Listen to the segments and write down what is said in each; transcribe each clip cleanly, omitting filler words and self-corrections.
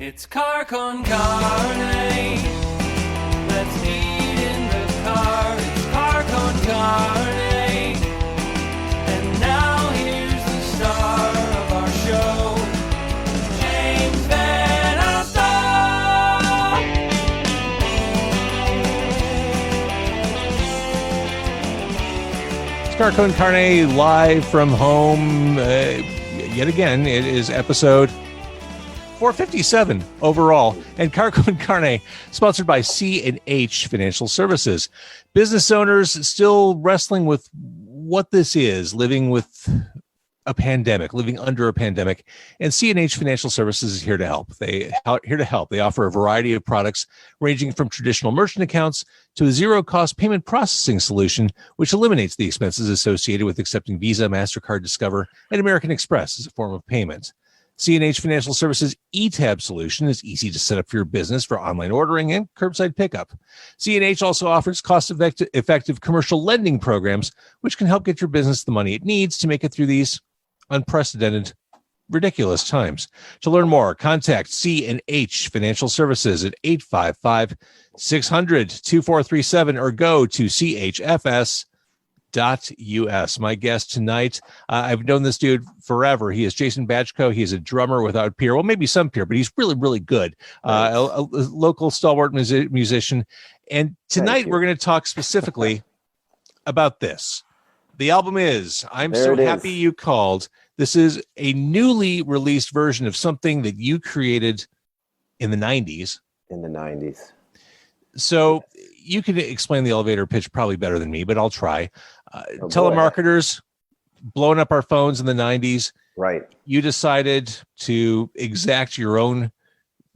It's car con carne. Let's eat in the car. It's car con carne. And now here's the star of our show, James Van Alstyne. It's car con carne live from home. Yet again, it is episode 457 overall, and Car Con Carne, sponsored by C&H Financial Services. Business owners still wrestling with what this is, living with a pandemic, living under a pandemic, and C&H Financial Services is here to help. They offer a variety of products ranging from traditional merchant accounts to a zero-cost payment processing solution, which eliminates the expenses associated with accepting Visa, MasterCard, Discover, and American Express as a form of payment. C&H Financial Services eTab solution is easy to set up for your business for online ordering and curbside pickup. C&H also offers cost-effective commercial lending programs, which can help get your business the money it needs to make it through these unprecedented, ridiculous times. To learn more, contact C&H Financial Services at 855-600-2437 or go to chfs.us. My guest tonight, I've known this dude forever. He is Jason Batchko. He is a drummer without peer. Well, maybe some peer, but he's really, really good. A local stalwart musician. And tonight we're going to talk specifically about this. The album is I'm So Happy You Called. This is a newly released version of something that you created in the 90s. In the 90s. So you can explain the elevator pitch probably better than me, but I'll try. Telemarketers blowing up our phones in the 90s. Right. You decided to exact your own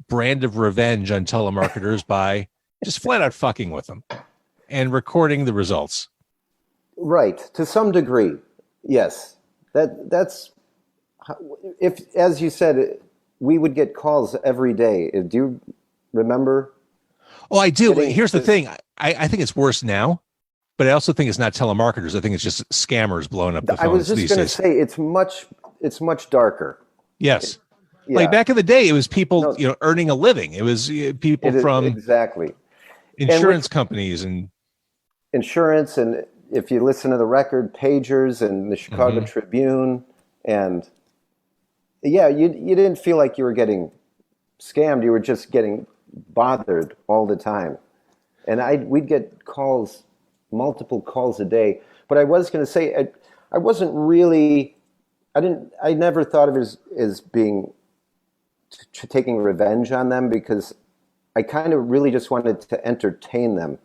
brand of revenge on telemarketers by just flat out fucking with them and recording the results. Right. To some degree. Yes. That's if, as you said, we would get calls every day. Do you remember? Oh, I do. Here's the thing. I think it's worse now, but I also think it's not telemarketers. I think it's just scammers blowing up the phones. I was just going to say it's much darker. Yes. Like back in the day, it was people, earning a living. It was people from exactly insurance companies and insurance. And if you listen to the record, pagers and the Chicago Tribune, and you didn't feel like you were getting scammed. You were just getting bothered all the time. And we'd get calls, multiple calls a day. But I was going to say, I wasn't really, I never thought of it as being taking revenge on them, because I kind of really just wanted to entertain them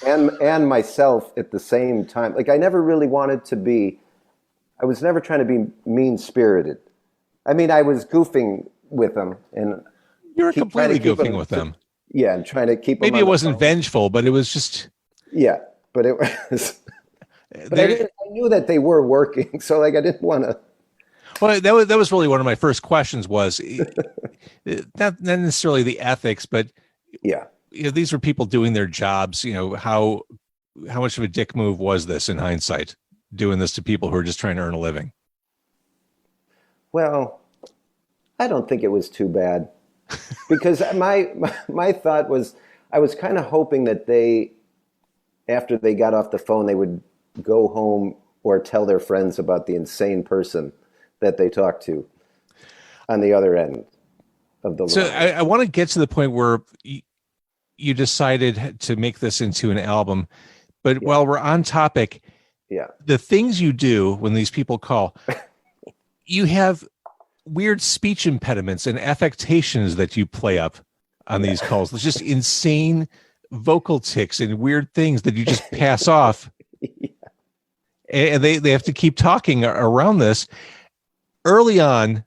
and myself at the same time. Like, I never really wanted to be, I was never trying to be mean-spirited. I mean, I was goofing with them, and you were completely goofing with them. Yeah, and trying to keep them. Maybe it wasn't vengeful, but it was just. Yeah, but it was. But I knew that they were working, so like I didn't want to. Well, that was really one of my first questions. Was not necessarily the ethics, but these were people doing their jobs. How much of a dick move was this in hindsight, doing this to people who are just trying to earn a living? Well, I don't think it was too bad, because my thought was, I was kind of hoping that they, after they got off the phone, they would go home or tell their friends about the insane person that they talked to on the other end of the line. So I want to get to the point where you decided to make this into an album, but while we're on topic, the things you do when these people call, you have weird speech impediments and affectations that you play up on these calls. It's just insane vocal tics and weird things that you just pass off. And they have to keep talking around this. Early on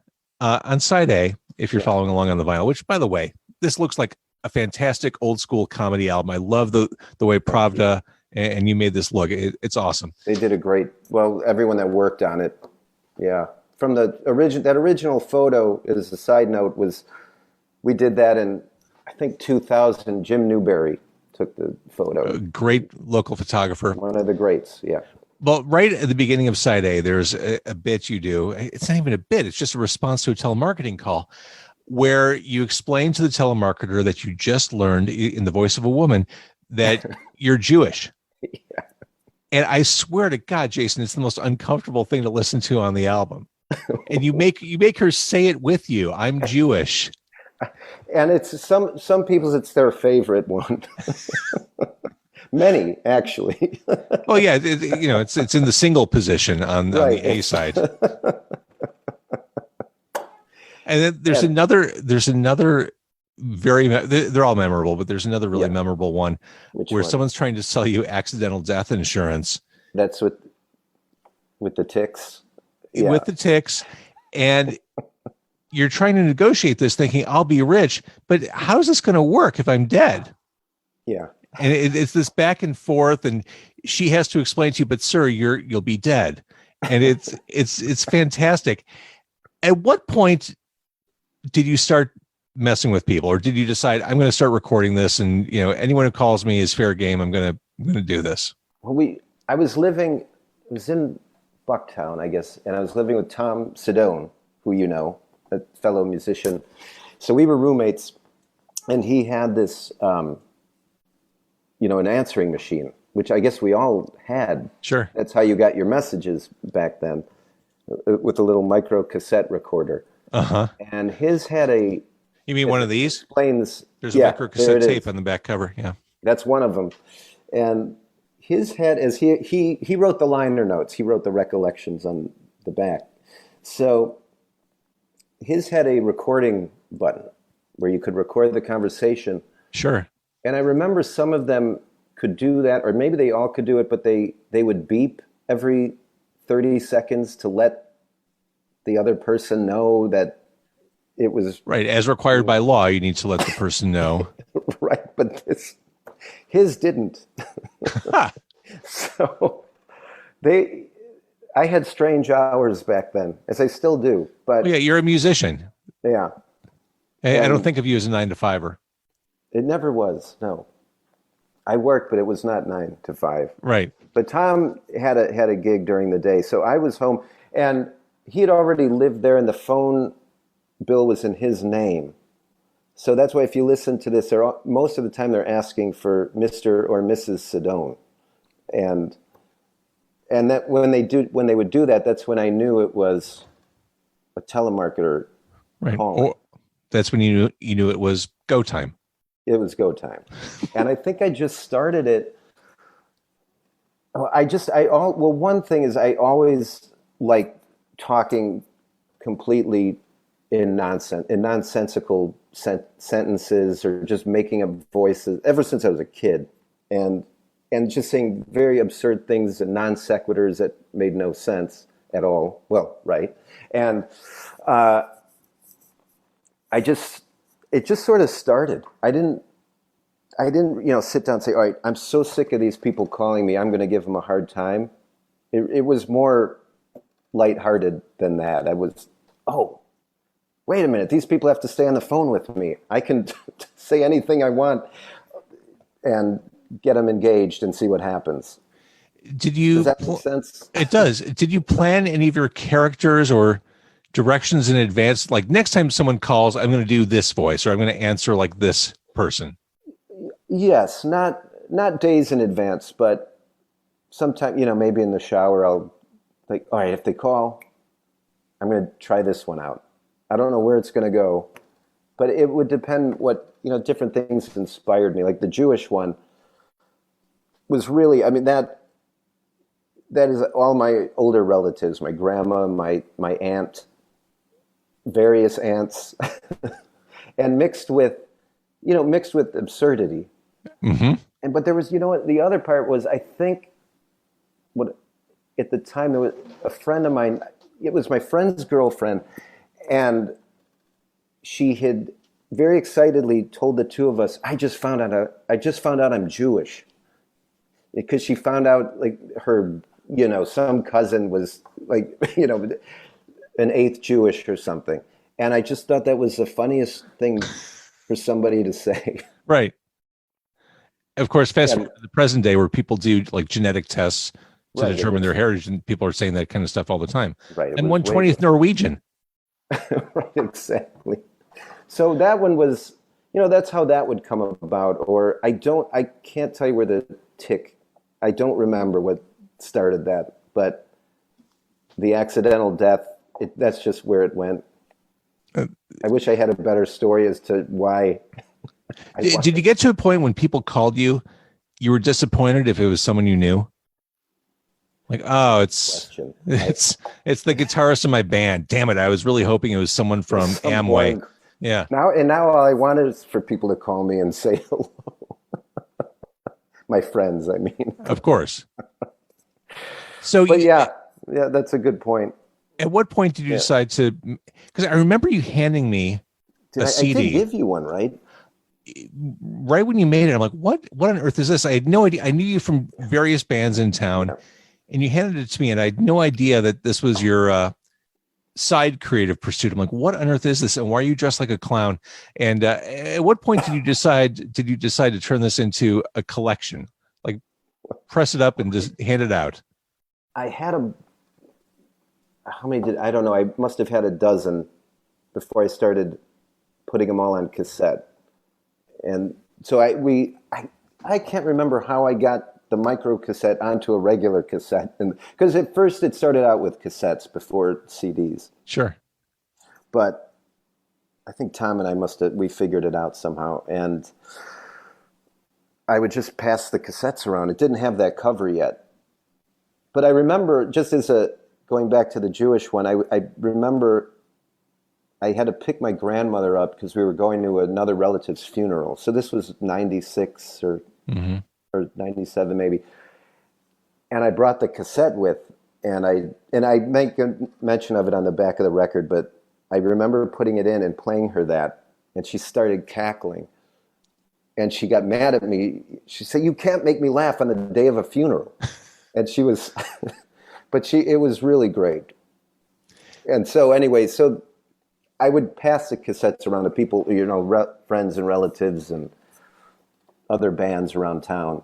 side A, if you're following along on the vinyl, which, by the way, this looks like a fantastic old school comedy album. I love the way Pravda and you made this look. It's awesome. They did a great, everyone that worked on it. Yeah. From that original photo, as a side note, we did that in, I think, 2000. Jim Newberry took the photo. A great local photographer. One of the greats, yeah. Well, right at the beginning of side A, there's a bit you do. It's not even a bit. It's just a response to a telemarketing call. where you explain to the telemarketer that you just learned in the voice of a woman that you're Jewish. Yeah. And I swear to God, Jason, it's the most uncomfortable thing to listen to on the album. And you make her say it with you. I'm Jewish. And it's some people's, it's their favorite one. Many, actually. Oh yeah, it's in the single position on the A side. And then there's another they're all memorable, but there's another really memorable one where someone's trying to sell you accidental death insurance. That's with the ticks. Yeah. With the ticks, and you're trying to negotiate this thinking I'll be rich, but how's this going to work if I'm dead? Yeah. And it's this back and forth, and she has to explain to you, but sir, you'll be dead. And it's fantastic. At what point did you start messing with people, or did you decide I'm going to start recording this, and anyone who calls me is fair game? I'm going to do this. Well, I was in Bucktown, I guess, and I was living with Tom Sedone, who a fellow musician. So we were roommates, and he had this, an answering machine, which I guess we all had. Sure. That's how you got your messages back then, with a little micro cassette recorder. Uh-huh. And his had a... You mean one of these? Explains. There's a micro cassette tape on the back cover. Yeah. That's one of them. And his head is he wrote the liner notes. He wrote the recollections on the back. So his had a recording button where you could record the conversation. Sure. And I remember some of them could do that, or maybe they all could do it, but they would beep every 30 seconds to let the other person know that it was... Right, as required by law, you need to let the person know. Right, but his didn't. So I had strange hours back then, as I still do. But yeah, you're a musician. Yeah. I don't think of you as a 9-to-5er. It never was, no. I worked, but it was not 9 to 5. Right. But Tom had a gig during the day, so I was home, and he had already lived there, and the phone bill was in his name. So that's why if you listen to this, most of the time they're asking for Mr. or Mrs. Sedone. And that when they would do that, that's when I knew it was a telemarketer calling. Or that's when you knew it was go time. It was go time. And I think I just started it. One thing is I always like talking completely in nonsensical sentences, or just making up voices ever since I was a kid, and just saying very absurd things and non sequiturs that made no sense at all. Well, right. And it just sort of started. I didn't sit down and say, all right, I'm so sick of these people calling me, I'm going to give them a hard time. It was more lighthearted than that. I was, wait a minute, these people have to stay on the phone with me. I can say anything I want and get them engaged and see what happens. Does that make sense? It does. Did you plan any of your characters or directions in advance? Like, next time someone calls, I'm going to do this voice, or I'm going to answer like this person. Yes, not days in advance, but sometime, maybe in the shower, I'll think, all right, if they call, I'm going to try this one out. I don't know where it's going to go, but it would depend what, different things inspired me. Like the Jewish one was really, that is all my older relatives, my grandma, my aunt, various aunts, and mixed with absurdity. Mm-hmm. But there was, the other part was, I think, at the time there was a friend of mine. It was my friend's girlfriend, and she had very excitedly told the two of us, I just found out I'm Jewish, because she found out like her, some cousin was like, an eighth Jewish or something. And I just thought that was the funniest thing for somebody to say. Right. Of course, fast forward to the present day where people do like genetic tests to determine their heritage, and people are saying that kind of stuff all the time. Right. And 1/20th Norwegian. Right, exactly. So that one was, that's how that would come about. Or I can't tell you where the tick, I don't remember what started that, but the accidental death, that's just where it went. I wish I had a better story as to why. Did you get to a point when people called you, you were disappointed if it was someone you knew? Like, oh, it's the guitarist in my band. Damn it. I was really hoping it was someone from Amway. Yeah. Now all I want is for people to call me and say hello. My friends, I mean. Of course. So, but yeah, that's a good point. At what point did you decide to? Because I remember you handing me a CD. I did give you one, right? Right when you made it, I'm like, what on earth is this? I had no idea. I knew you from various bands in town, and you handed it to me, and I had no idea that this was your side creative pursuit. I'm like, what on earth is this? And why are you dressed like a clown? And at what point did you decide to turn this into a collection? Like, press it up and just hand it out? I had how many I don't know. I must have had a dozen before I started putting them all on cassette. And so I can't remember how I got the micro cassette onto a regular cassette. And because at first it started out with cassettes before CDs. Sure. But I think Tom and I we figured it out somehow. And I would just pass the cassettes around. It didn't have that cover yet. But I remember, just as going back to the Jewish one, I remember I had to pick my grandmother up because we were going to another relative's funeral. So this was 96 or 97 maybe. And I brought the cassette with, and I make a mention of it on the back of the record, but I remember putting it in and playing her that, and she started cackling. And she got mad at me. She said, "You can't make me laugh on the day of a funeral." And she was, it was really great. And so anyway, I would pass the cassettes around to people, friends and relatives and other bands around town.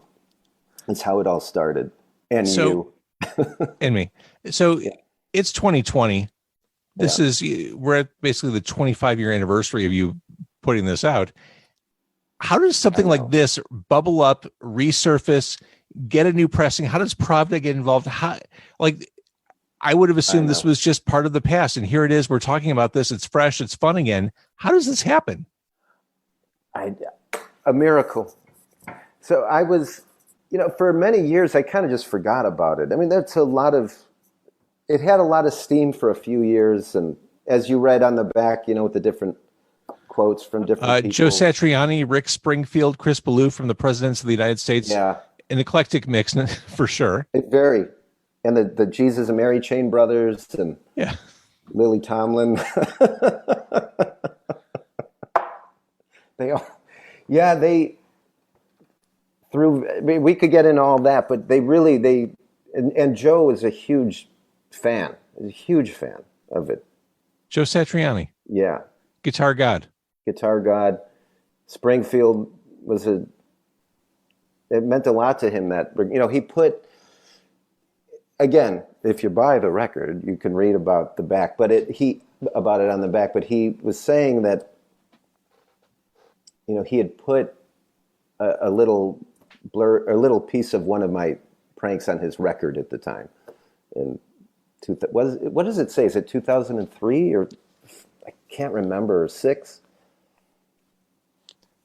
That's how it all started. And you. And me. So it's 2020. We're at basically the 25-year anniversary of you putting this out. How does something like this bubble up, resurface, get a new pressing? How does Pravda get involved? I would have assumed this was just part of the past, and here it is. We're talking about this. It's fresh. It's fun again. How does this happen? A miracle. So I was, for many years, I kind of just forgot about it. I mean, it had a lot of steam for a few years, and as you read on the back, with the different quotes from different people. Joe Satriani, Rick Springfield, Chris Ballou from the Presidents of the United States. Yeah. An eclectic mix, for sure. And the Jesus and Mary Chain Brothers and Lily Tomlin. We could get into all that, but and Joe is a huge fan of it. Joe Satriani. Yeah. Guitar God. Springfield it meant a lot to him that, he put, again, if you buy the record, you can read about the back, about it on the back, but he was saying that, he had put a little piece of one of my pranks on his record at the time. What does it say? Is it 2003 or I can't remember, 6?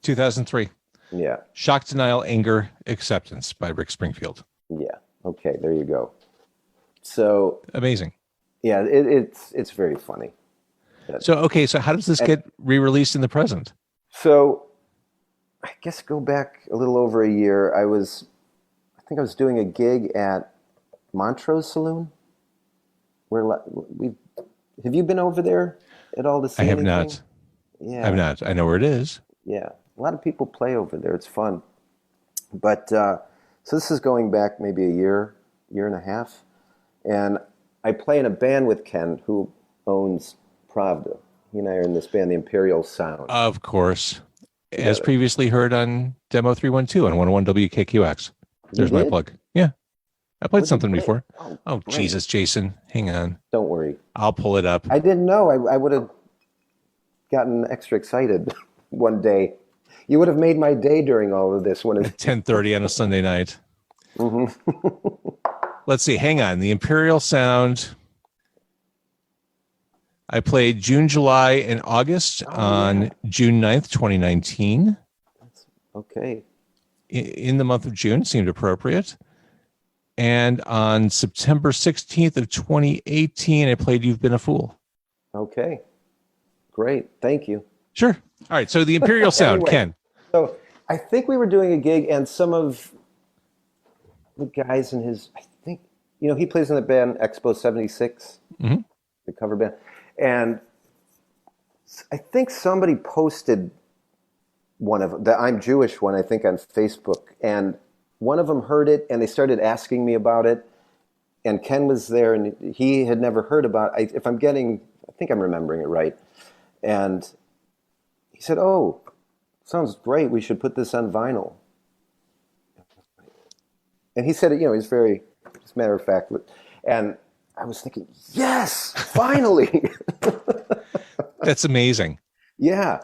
2003. Yeah. Shock, Denial, Anger, Acceptance by Rick Springfield. Yeah. Okay, there you go. So amazing. Yeah, it's very funny. So how does this get re-released in the present? So I guess go back a little over a year. I think I was doing a gig at Montrose Saloon. Have you been over there at all to see anything? I have not. Yeah. I have not. I know where it is. Yeah. A lot of people play over there. It's fun. But so this is going back maybe a year and a half. And I play in a band with Ken, who owns Pravda. He and I are in this band, the Imperial Sound. Of course. As previously heard on Demo 312 on 101 WKQX. There's my plug. Yeah. I played something before. Oh Jesus, Jason. Hang on. Don't worry. I'll pull it up. I didn't know. I would have gotten extra excited one day. You would have made my day during all of this. When At 10:30 on a Sunday night. Let's see. Hang on. The Imperial Sound. I played June, July, and August on June 9th, 2019. Okay. In the month of June seemed appropriate. And on September 16th of 2018, I played You've Been a Fool. Okay. Great. Thank you. Sure. All right. So the Imperial Sound, Anyway, Ken. So I think we were doing a gig, and some of the guys in his, I think, he plays in the band Expo 76, Mhm. the cover band. And I think somebody posted one of the I'm Jewish one, I think, on Facebook. And one of them heard it, and they started asking me about it. And Ken was there, and he had never heard about it. I think I'm remembering it right. And he said, "Oh, sounds great. We should put this on vinyl." And he said it, he's very, just matter of fact. And I was thinking, yes, finally. That's amazing. Yeah.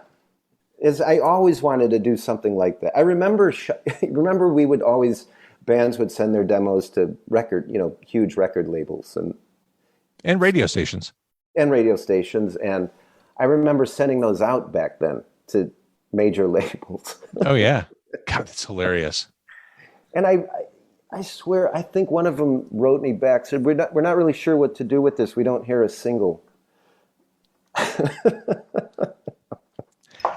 I always wanted to do something like that. I remember bands would send their demos to huge record labels And radio stations. and radio stations. And I remember sending those out back then to major labels. Oh, yeah. God, that's hilarious. And I swear, I think one of them wrote me back, said, we're not really sure what to do with this. We don't hear a single.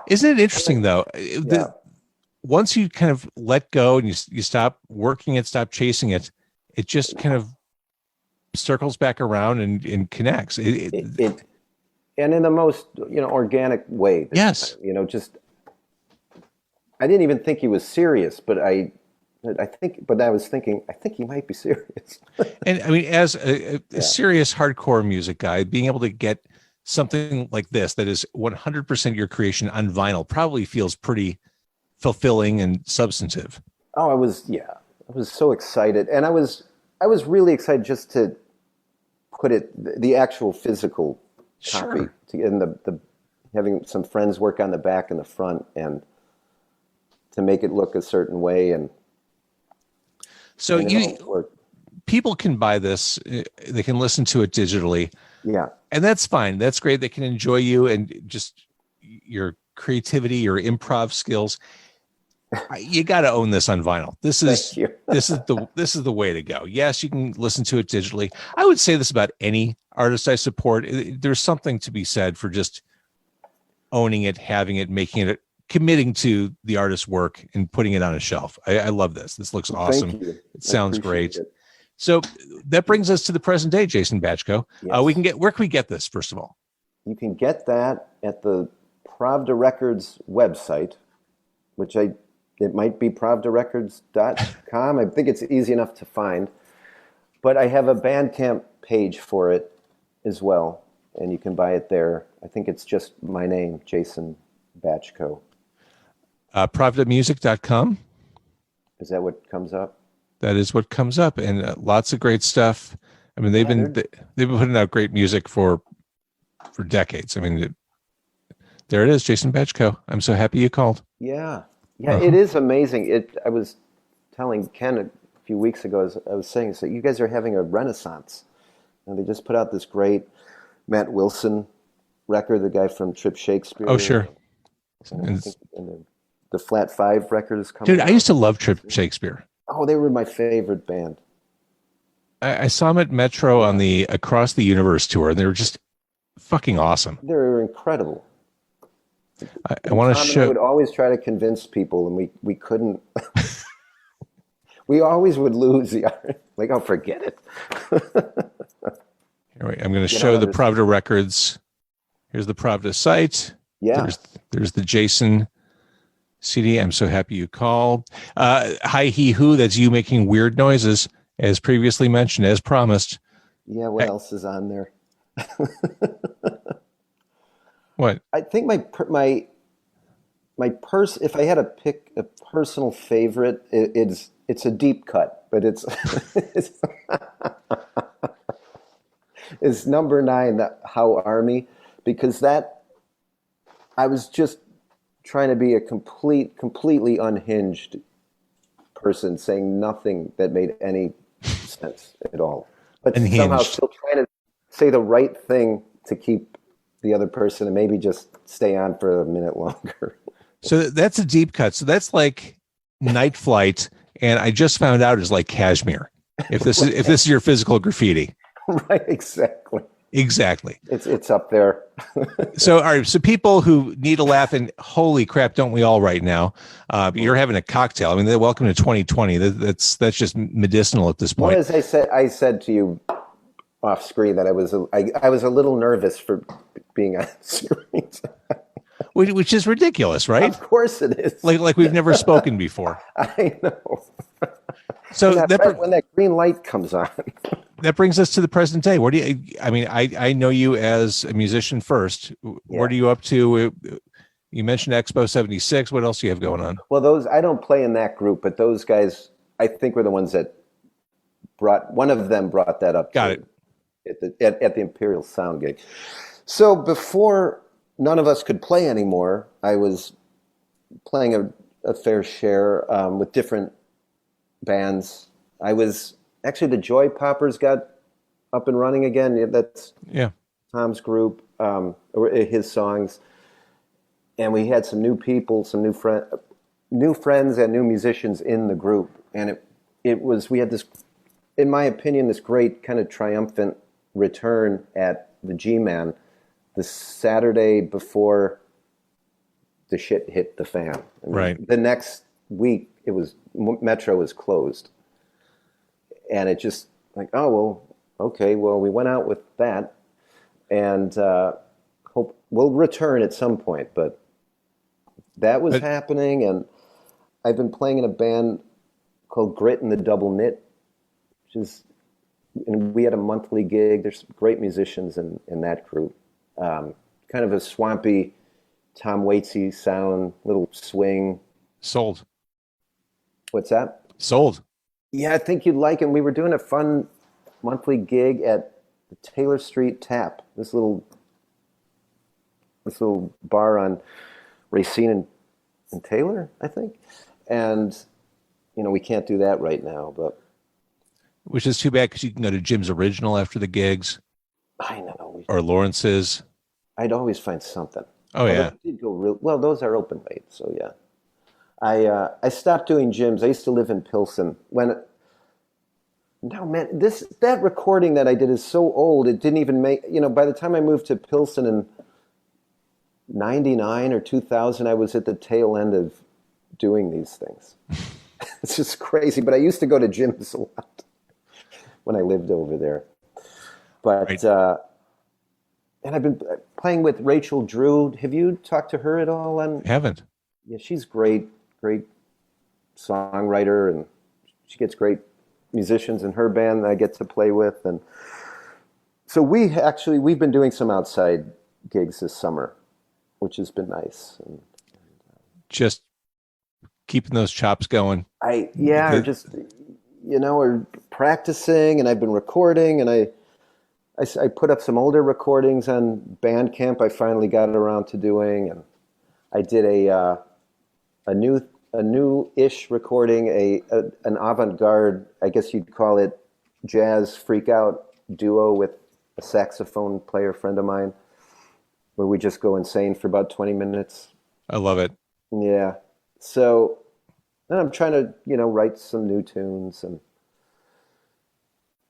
Isn't it interesting, though? Yeah. Once you kind of let go and you stop working it, stop chasing it, it just kind of circles back around and connects. And in the most organic way. Yes. Just I didn't even think he was serious, but I was thinking, I think he might be serious. And I mean, as a serious hardcore music guy, being able to get something like this that is 100% your creation on vinyl probably feels pretty fulfilling and substantive. Oh, I was so excited, and I was really excited just to put the actual physical copy, Sure. in the having some friends work on the back and the front, and to make it look a certain way, and So and it all worked. people can buy this, they can listen to it digitally, Yeah. and that's fine. That's great. They can enjoy you and just your creativity, your improv skills. You got to own this on vinyl. This is Thank you. this is the way to go. Yes, you can listen to it digitally. I would say this about any artist I support. There's something to be said for just owning it, having it, making it, committing to the artist's work and putting it on a shelf. I love this. This looks awesome. Thank you. It sounds I appreciate great. it. So that brings us to the present day, Jason Batchko. Yes. Where can we get this, first of all? You can get that at the Pravda Records website, which it might be pravdarecords.com. I think it's easy enough to find. But I have a Bandcamp page for it as well, and you can buy it there. I think it's just my name, Jason Batchko. Pravdamusic.com. Is that what comes up? That is what comes up, and lots of great stuff. I mean, they've been putting out great music for decades. I mean, there it is, Jason Batchko. I'm so happy you called. Yeah. It is amazing. I was telling Ken a few weeks ago, as I was saying, so you guys are having a renaissance. And they just put out this great Matt Wilson record, the guy from Trip Shakespeare. Oh, sure. And the Flat Five record is coming Dude, out. I used to love Trip Shakespeare. Oh, they were my favorite band. I saw them at Metro on the Across the Universe tour, and they were just fucking awesome. They were incredible. I want to Tom and I show. would always try to convince people, and we couldn't. We always would lose the art. Like, oh, forget it. Here, I'm going to show the Pravda Records. Here's the Pravda site. Yeah. There's the Jason CD. I'm so happy you called. Hi, he, who. That's you making weird noises, as previously mentioned, as promised. Yeah. What else is on there? What? I think my if I had to pick a personal favorite, it's a deep cut, but it's it's number 9, the How Army, because that I was just trying to be a completely unhinged person, saying nothing that made any sense at all, but Unhinged. somehow still trying to say the right thing to keep the other person and maybe just stay on for a minute longer. So that's a deep cut. So that's like Night Flight, and I just found out is like Kashmir. If this is your physical graffiti. Right, exactly. It's up there. So, all right. So people who need a laugh, and holy crap, don't we all right now? You're having a cocktail. I mean, welcome to 2020. That's just medicinal at this point. Well, as I said to you off screen that I was a little nervous for being on screen. Which is ridiculous, right? Of course it is. Like we've never spoken before. I know. So when that green light comes on. That brings us to the present day. Where do you? I mean, I know you as a musician first. What are you up to? You mentioned Expo 76. What else do you have going on? Well, I don't play in that group, but those guys, I think, were the ones that one of them brought that up. Got it. At the Imperial Sound gig. So before none of us could play anymore, I was playing a fair share with different bands. I was actually, the Joy Poppers got up and running again. That's Tom's group, or his songs, and we had some new people, some new friends, and new musicians in the group. And we had this, in my opinion, this great kind of triumphant return at the G-Man the Saturday before the shit hit the fan. I mean, right. The next week, Metro was closed. And it just like, oh, well, okay, well, we went out with that and hope we'll return at some point. But that was happening. And I've been playing in a band called Grit and the Double Knit, and we had a monthly gig. There's some great musicians in that group. Kind of a swampy Tom Waitsy sound, little swing. Sold. What's that? Sold. Yeah, I think you'd like it. We were doing a fun monthly gig at the Taylor Street Tap, this little bar on Racine and Taylor, I think. And, we can't do that right now, but. Which is too bad because you can go to Jim's Original after the gigs. I know. Or Lawrence's. I'd always find something. Oh, yeah. Did go well, those are open late, so yeah. I stopped doing gyms. I used to live in Pilsen. That recording that I did is so old. It didn't even make, by the time I moved to Pilsen in 99 or 2000, I was at the tail end of doing these things. It's just crazy. But I used to go to gyms a lot when I lived over there. But, right. And I've been playing with Rachel Drew. Have you talked to her at all? Haven't. Yeah, she's great songwriter, and she gets great musicians in her band that I get to play with. And so we've been doing some outside gigs this summer, which has been nice. And just keeping those chops going. We're practicing, and I've been recording, and I put up some older recordings on Bandcamp. I finally got it around to doing, and I did a new-ish recording, an avant-garde, I guess you'd call it, jazz freak-out duo with a saxophone player friend of mine, where we just go insane for about 20 minutes. I love it. Yeah. So then I'm trying to, write some new tunes and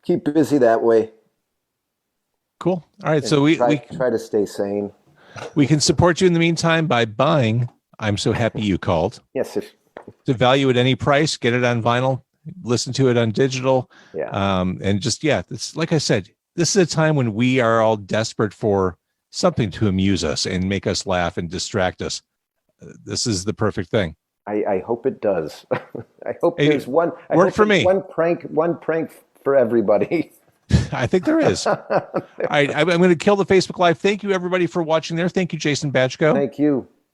keep busy that way. Cool. All right. So we try to stay sane. We can support you in the meantime by buying I'm So Happy You Called. Yes. To value at any price, get it on vinyl, listen to it on digital. Yeah. And just, it's like I said, this is a time when we are all desperate for something to amuse us and make us laugh and distract us. This is the perfect thing. I hope it does. I hope there's one. Work for me. One prank for everybody. I think there is. All right. I'm going to kill the Facebook Live. Thank you, everybody, for watching there. Thank you, Jason Batchko. Thank you.